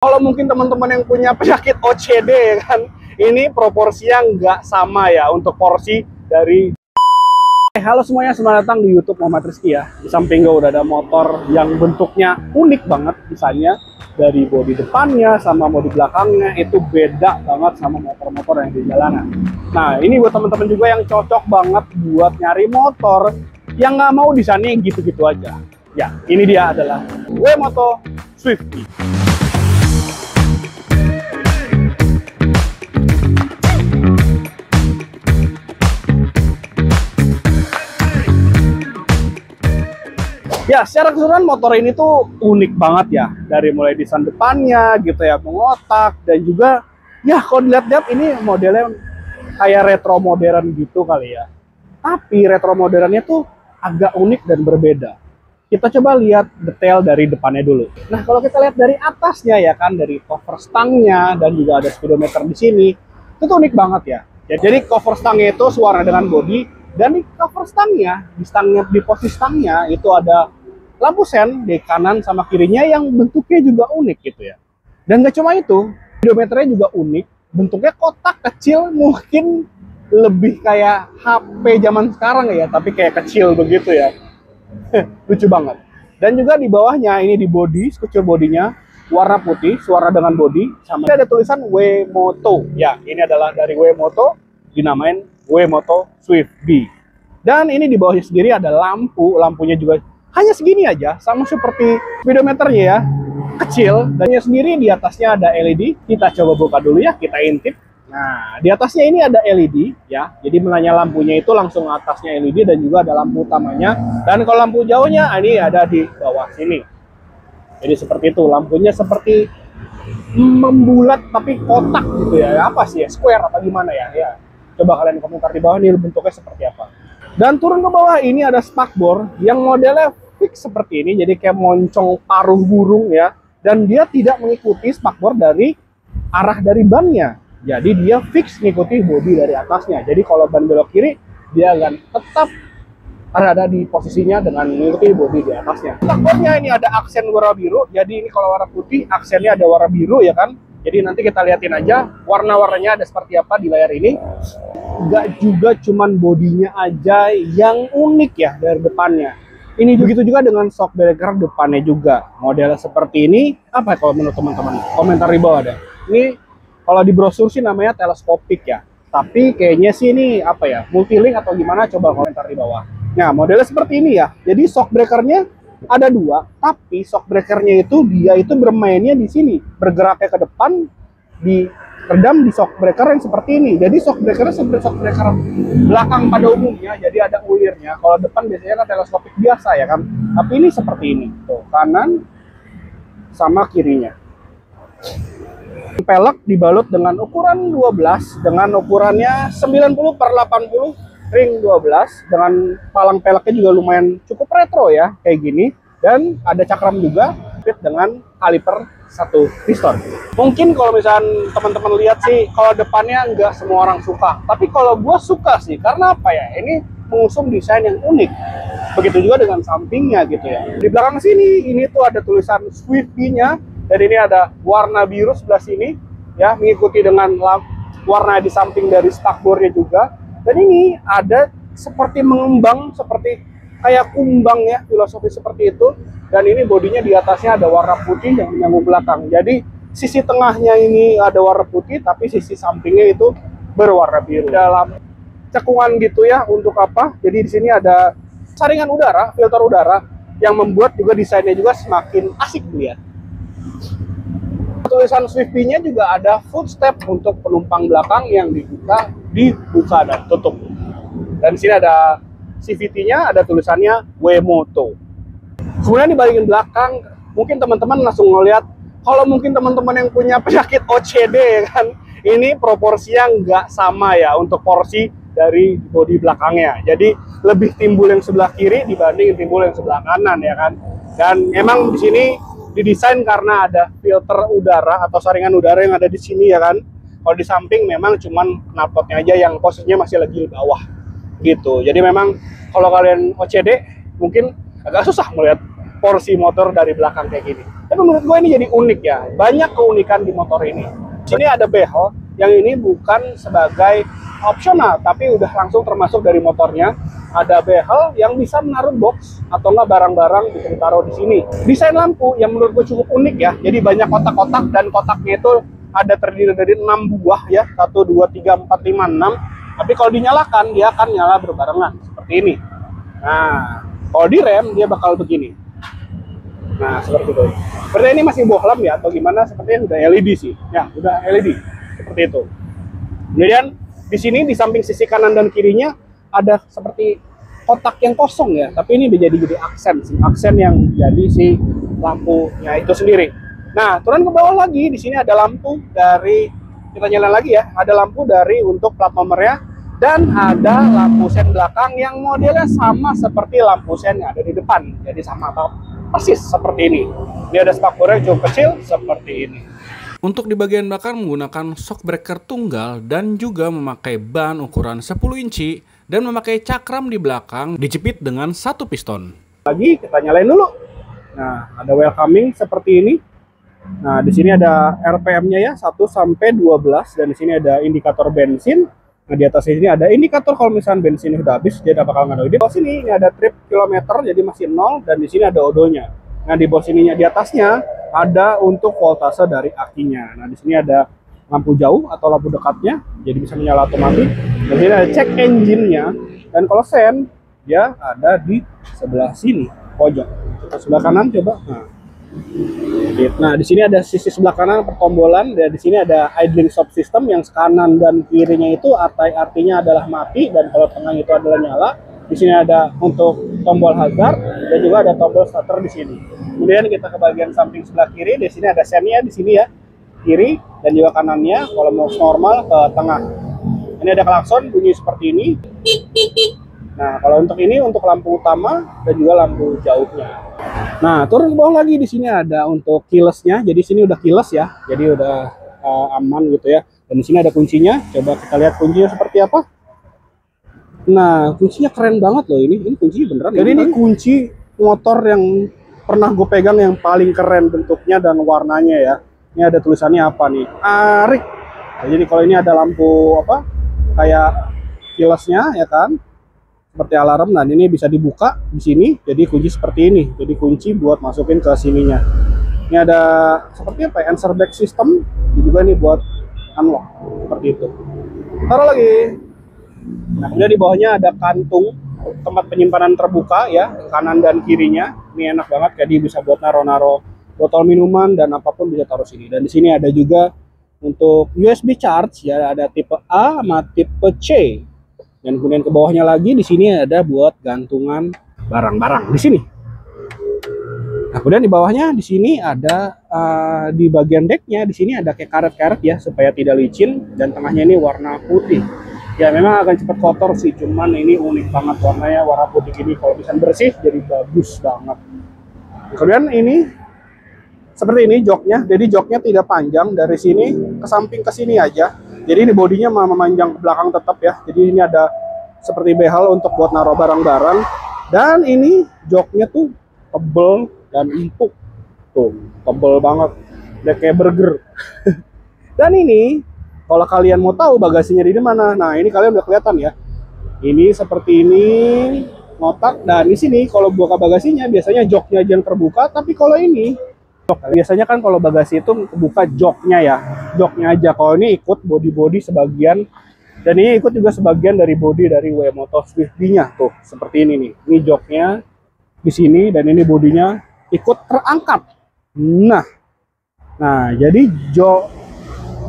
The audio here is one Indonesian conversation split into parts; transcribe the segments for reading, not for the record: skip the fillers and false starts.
Kalau mungkin teman-teman yang punya penyakit OCD ya kan, ini proporsinya nggak sama ya untuk porsi dari. Halo semuanya, selamat datang di YouTube Muhammad Rizky ya. Di samping gue udah ada motor yang bentuknya unik banget, misalnya dari bodi depannya sama bodi belakangnya itu beda banget sama motor-motor yang di jalanan. Nah, ini buat teman-teman juga yang cocok banget buat nyari motor yang nggak mau desainnya gitu-gitu aja. Ya, ini dia adalah WeMoto Swifty. Ya, secara keseluruhan motor ini tuh unik banget ya. Dari mulai desain depannya gitu ya, mengotak. Dan juga, ya kalau dilihat-lihat ini modelnya kayak retro modern gitu kali ya. Tapi retro modernnya tuh agak unik dan berbeda. Kita coba lihat detail dari depannya dulu. Nah, kalau kita lihat dari atasnya ya kan, dari cover stangnya dan juga ada speedometer di sini. Itu tuh unik banget ya. Jadi cover stangnya itu sewarna dengan bodi. Dan di cover stangnya, di posisi stangnya itu ada lampu sen di kanan sama kirinya yang bentuknya juga unik gitu ya. Dan gak cuma itu, speedometernya juga unik, bentuknya kotak kecil, mungkin lebih kayak HP zaman sekarang ya, tapi kayak kecil begitu ya. Lucu banget. Dan juga di bawahnya ini di bodi, skucur bodinya warna putih, suara dengan bodi, sama ada tulisan WeMoto. Ya, ini adalah dari WeMoto, dinamain WeMoto Swifty. Dan ini di bawahnya sendiri ada lampu, lampunya juga hanya segini aja, sama seperti speedometernya ya, kecil. Dan sendiri di atasnya ada LED. Kita coba buka dulu ya, kita intip. Nah, di atasnya ini ada LED ya, jadi menyala lampunya itu langsung atasnya LED dan juga ada lampu utamanya. Dan kalau lampu jauhnya ini ada di bawah sini. Jadi seperti itu, lampunya seperti membulat tapi kotak gitu ya. Apa sih ya, square apa gimana ya? Ya, coba kalian komentar di bawah ini bentuknya seperti apa. Dan turun ke bawah ini ada spakbor yang modelnya fix seperti ini, jadi kayak moncong paruh burung ya. Dan dia tidak mengikuti spakbor dari arah dari bannya. Jadi dia fix mengikuti bodi dari atasnya. Jadi kalau ban belok kiri, dia akan tetap ada di posisinya dengan mengikuti bodi di atasnya. Spakbornya ini ada aksen warna biru, jadi ini kalau warna putih, aksennya ada warna biru ya kan. Jadi nanti kita liatin aja warna-warnanya ada seperti apa di layar ini. Nggak juga cuman bodinya aja yang unik ya dari depannya. Ini begitu juga dengan shock breaker depannya juga. Modelnya seperti ini, apa kalau menurut teman-teman? Komentar di bawah ada. Ini kalau di brosur sih namanya teleskopik ya. Tapi kayaknya sih ini apa ya, multilink atau gimana, coba komentar di bawah. Nah, modelnya seperti ini ya. Jadi shock breakernya ada dua, tapi shock breakernya itu dia itu bermainnya di sini, bergeraknya ke depan, diredam di shock breaker yang seperti ini. Jadi shock breakernya seperti shock breaker belakang pada umumnya, jadi ada ulirnya. Kalau depan biasanya kan teleskopik biasa ya kan, tapi ini seperti ini, tuh kanan sama kirinya. Pelek dibalut dengan ukuran 12, dengan ukurannya 90/80 ring 12, dengan palang peleknya juga lumayan cukup retro ya, kayak gini. Dan ada cakram juga fit dengan kaliper 1 piston. Mungkin kalau misalnya teman-teman lihat sih, kalau depannya nggak semua orang suka, tapi kalau gue suka sih, karena apa ya, ini mengusung desain yang unik. Begitu juga dengan sampingnya gitu ya. Di belakang sini ini tuh ada tulisan Swifty-nya, dan ini ada warna biru sebelah sini ya, mengikuti dengan warna di samping dari spakbornya juga. Dan ini ada seperti mengembang, seperti kayak kumbang ya, filosofi seperti itu. Dan ini bodinya di atasnya ada warna putih yang menyambung belakang. Jadi sisi tengahnya ini ada warna putih, tapi sisi sampingnya itu berwarna biru. Dalam cekungan gitu ya, untuk apa? Jadi di sini ada saringan udara, filter udara, yang membuat juga desainnya juga semakin asik dilihat. Tulisan Swifty-nya juga ada footstep untuk penumpang belakang yang dibuka dan tutup. Dan di sini ada CVT-nya, ada tulisannya WeMoto. Kemudian di bagian belakang, mungkin teman-teman langsung ngeliat, kalau mungkin teman-teman yang punya penyakit OCD ya kan, ini proporsinya nggak sama ya untuk porsi dari bodi belakangnya. Jadi lebih timbul yang sebelah kiri dibanding timbul yang sebelah kanan ya kan. Dan emang di sini didesain karena ada filter udara atau saringan udara yang ada di sini ya kan. Kalau di samping memang cuman knalpotnya aja yang posisinya masih lagi di bawah gitu. Jadi memang kalau kalian OCD mungkin agak susah melihat porsi motor dari belakang kayak gini. Tapi menurut gue ini jadi unik ya, banyak keunikan di motor ini. Sini ada bezel yang ini bukan sebagai opsional, tapi udah langsung termasuk dari motornya. Ada bezel yang bisa menaruh box atau enggak barang-barang bisa ditaruh di sini. Desain lampu yang menurut gue cukup unik ya, jadi banyak kotak-kotak dan kotaknya itu ada terdiri dari 6 buah ya, 1, 2, 3, 4, 5, 6. Tapi kalau dinyalakan dia akan nyala berbarengan seperti ini. Nah, kalau direm dia bakal begini. Nah, seperti itu. Seperti ini masih bohlam ya atau gimana? Sepertinya udah LED sih. Ya, udah LED. Seperti itu. Kemudian di sini di samping sisi kanan dan kirinya ada seperti kotak yang kosong ya, tapi ini jadi aksen sih. Aksen yang jadi si lampunya itu sendiri. Nah, turun ke bawah lagi, di sini ada lampu dari, kita nyalain lagi ya, ada lampu dari untuk plat nomornya, dan ada lampu sen belakang yang modelnya sama seperti lampu sen yang ada di depan. Jadi sama persis seperti ini. Ini ada spakbor yang cukup kecil seperti ini. Untuk di bagian belakang menggunakan shock breaker tunggal dan juga memakai ban ukuran 10 inci dan memakai cakram di belakang dijepit dengan 1 piston. Lagi kita nyalain dulu. Nah, ada welcoming seperti ini. Nah, di sini ada RPM-nya ya 1 sampai 12 dan di sini ada indikator bensin. Nah, di atas ini ada indikator kalau misalnya bensinnya udah habis dia bakal ngadu. Di bawah sini ini ada trip kilometer jadi masih 0 dan di sini ada odonya. Nah, di bawah sininya di atasnya ada untuk voltase dari akinya. Nah, di sini ada lampu jauh atau lampu dekatnya, jadi bisa menyala otomatis. Di sini ada cek engine-nya, dan kalau sen dia ada di sebelah sini pojok. Kita sebelah kanan coba. Nah, di sini ada sisi sebelah kanan pertombolan, dan di sini ada idling stop system yang kanan dan kirinya itu artinya adalah mati, dan kalau tengah itu adalah nyala. Di sini ada untuk tombol hazard dan juga ada tombol starter di sini. Kemudian kita ke bagian samping sebelah kiri, di sini ada sennya di sini ya, kiri dan juga kanannya. Kalau mau normal ke tengah. Ini ada klakson bunyi seperti ini. Nah, kalau untuk ini untuk lampu utama dan juga lampu jauhnya. Nah, turun ke bawah lagi di sini ada untuk keyless-nya. Jadi sini udah keyless ya, jadi udah aman gitu ya. Dan di sini ada kuncinya. Coba kita lihat kuncinya seperti apa. Nah, kuncinya keren banget loh ini. Ini kuncinya beneran. Jadi ini kunci motor yang pernah gue pegang yang paling keren bentuknya dan warnanya ya. Ini ada tulisannya apa nih? Arik. Nah, jadi kalau ini ada lampu apa? Kayak keyless-nya ya kan? Seperti alarm. Nah, ini bisa dibuka di sini. Jadi kunci seperti ini. Jadi kunci buat masukin ke sininya. Ini ada seperti apa? Answer back system. Ini juga nih buat unlock seperti itu. Taruh lagi. Nah, kemudian di bawahnya ada kantung tempat penyimpanan terbuka ya, kanan dan kirinya. Ini enak banget, jadi bisa buat naro-naro botol minuman dan apapun bisa taruh sini. Dan di sini ada juga untuk USB charge ya, ada tipe A sama tipe C. Dan kemudian ke bawahnya lagi di sini ada buat gantungan barang-barang di sini. Nah, kemudian di bawahnya di sini ada di bagian decknya di sini ada kayak karet-karet ya supaya tidak licin, dan tengahnya ini warna putih. Ya memang akan cepat kotor sih, cuman ini unik banget warnanya, warna putih ini kalau bisa bersih jadi bagus banget. Kemudian ini seperti ini joknya, jadi joknya tidak panjang dari sini ke samping ke sini aja. Jadi ini bodinya memanjang ke belakang tetap ya. Jadi ini ada seperti behel untuk buat naruh barang-barang, dan ini joknya tuh tebel dan empuk tuh, tebel banget, udah kayak burger. Dan ini kalau kalian mau tahu bagasinya di mana, nah ini kalian udah kelihatan ya. Ini seperti ini ngotak, dan di sini kalau buka bagasinya biasanya joknya aja yang terbuka, tapi kalau ini biasanya kan kalau bagasi itu buka joknya ya, joknya aja. Kalau ini ikut body sebagian, dan ini ikut juga sebagian dari body dari W-Moto Swift B-nya tuh seperti ini nih. Ini joknya di sini dan ini bodinya ikut terangkat. Nah jadi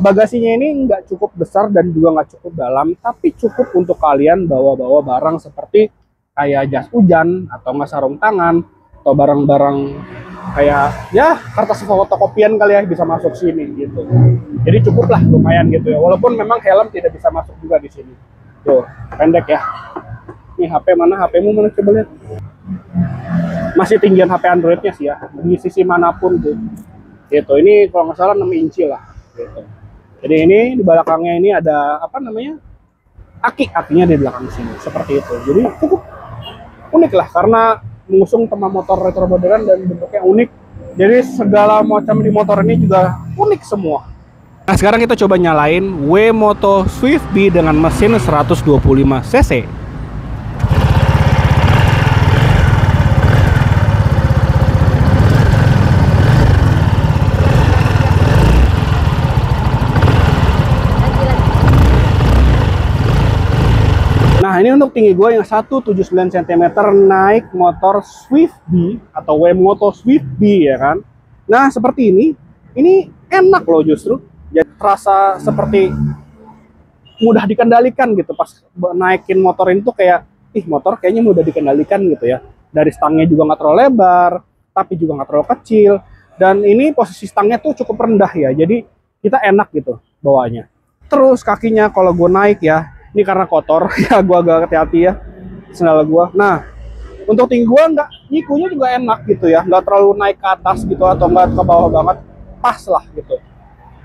bagasinya ini nggak cukup besar dan juga nggak cukup dalam, tapi cukup untuk kalian bawa-bawa barang seperti kayak jas hujan atau nggak sarung tangan atau barang-barang kayak ya kertas fotokopian kali ya, bisa masuk sini gitu. Jadi cukup lah, lumayan gitu ya. Walaupun memang helm tidak bisa masuk juga di sini. Tuh pendek ya. Ini HP mana? HP-mu mana, coba lihat. Masih tinggian HP Android-nya sih ya. Di sisi manapun tuh. Gitu. Ini kalau nggak salah 6 inci lah. Gitu. Jadi ini di belakangnya ini ada apa namanya, akinya di belakang sini seperti itu. Jadi cukup unik lah, karena mengusung tema motor retro modern dan bentuknya unik. Jadi segala macam di motor ini juga unik semua. Nah, sekarang kita coba nyalain W-Moto Swift Bee dengan mesin 125 cc. Nah, ini untuk tinggi gue yang 179 cm naik motor Swift Bee atau W-Moto Swift Bee ya kan. Nah, seperti ini enak loh justru. Jadi terasa seperti mudah dikendalikan gitu pas naikin motor ini tuh kayak, motor kayaknya mudah dikendalikan gitu ya. Dari stangnya juga nggak terlalu lebar, tapi juga nggak terlalu kecil. Dan ini posisi stangnya tuh cukup rendah ya, jadi kita enak gitu bawanya. Terus kakinya kalau gue naik ya, ini karena kotor ya, gue agak hati-hati ya sendal gue. Nah, untuk tinggi gue nyikunya juga enak gitu ya, nggak terlalu naik ke atas gitu atau nggak ke bawah banget, pas lah gitu.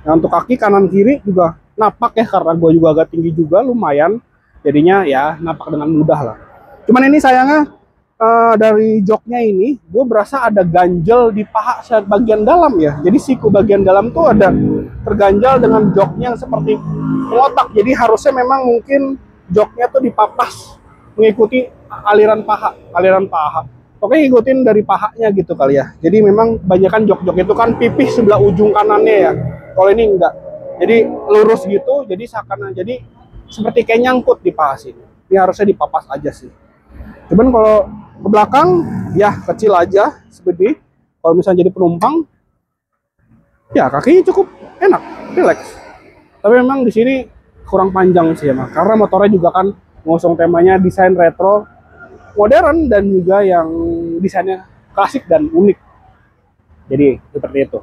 Nah, untuk kaki kanan kiri juga napak ya, karena gue juga agak tinggi juga lumayan, jadinya ya napak dengan mudah lah. Cuman ini sayangnya dari joknya ini gue berasa ada ganjel di paha bagian dalam ya. Jadi siku bagian dalam tuh ada terganjal dengan joknya yang seperti ngotak. Jadi harusnya memang mungkin joknya tuh dipapas mengikuti aliran paha. Pokoknya ngikutin dari pahanya gitu kali ya. Jadi memang kebanyakan jok-jok itu kan pipih sebelah ujung kanannya ya. Kalau ini enggak. Jadi lurus gitu, jadi seakan jadi seperti kayak nyangkut di paha sini. Ini harusnya dipapas aja sih. Cuman kalau ke belakang ya kecil aja segede. Kalau misalnya jadi penumpang ya kakinya cukup enak, relax. Tapi memang di sini kurang panjang sih emang, karena motornya juga kan mengusung temanya desain retro modern dan juga yang desainnya klasik dan unik. Jadi seperti itu.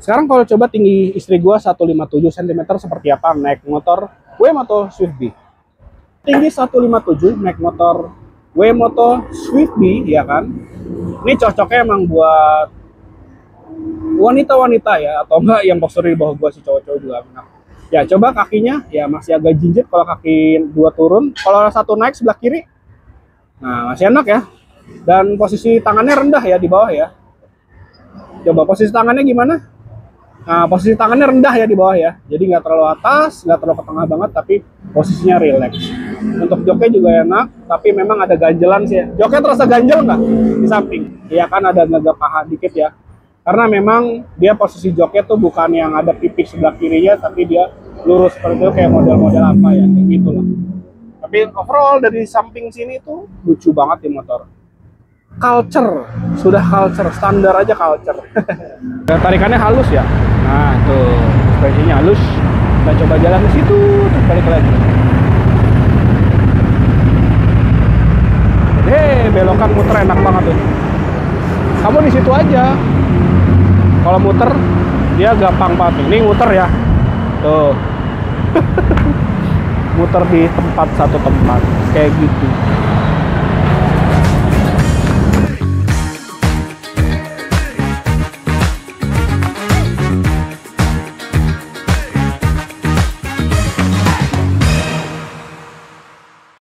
Sekarang kalau coba tinggi istri gua 157 cm seperti apa naik motor W-Moto Swift Bee. Tinggi 157 naik motor W-Moto Swift Bee ya kan. Ini cocoknya emang buat wanita-wanita ya, atau enggak yang postur di bawah gua sih, cowok-cowok juga enak. Ya coba kakinya ya masih agak jinjit kalau kaki dua turun, kalau satu naik sebelah kiri. Nah, masih enak ya. Dan posisi tangannya rendah ya di bawah ya. Coba posisi tangannya gimana? Nah, posisi tangannya rendah ya di bawah ya. Jadi nggak terlalu atas, nggak terlalu ke tengah banget, tapi posisinya relax. Untuk joknya juga enak, tapi memang ada ganjelan sih. Joknya terasa ganjel nggak di samping? Iya kan, ada agak paha dikit ya. Karena memang dia posisi joknya tuh bukan yang ada pipih sebelah kirinya, tapi dia lurus seperti itu kayak model-model apa ya, kayak gitu lah. Tapi overall dari samping sini tuh lucu banget di motor. Culture, sudah culture, standar aja culture. Dan tarikannya halus ya. Nah tuh, suspensinya halus. Kita coba jalan ke situ, terus balik lagi. Belokan muter enak banget tuh. Kamu di situ aja. Kalau muter dia gampang banget. Ini muter ya. Tuh. Muter di satu tempat kayak gitu.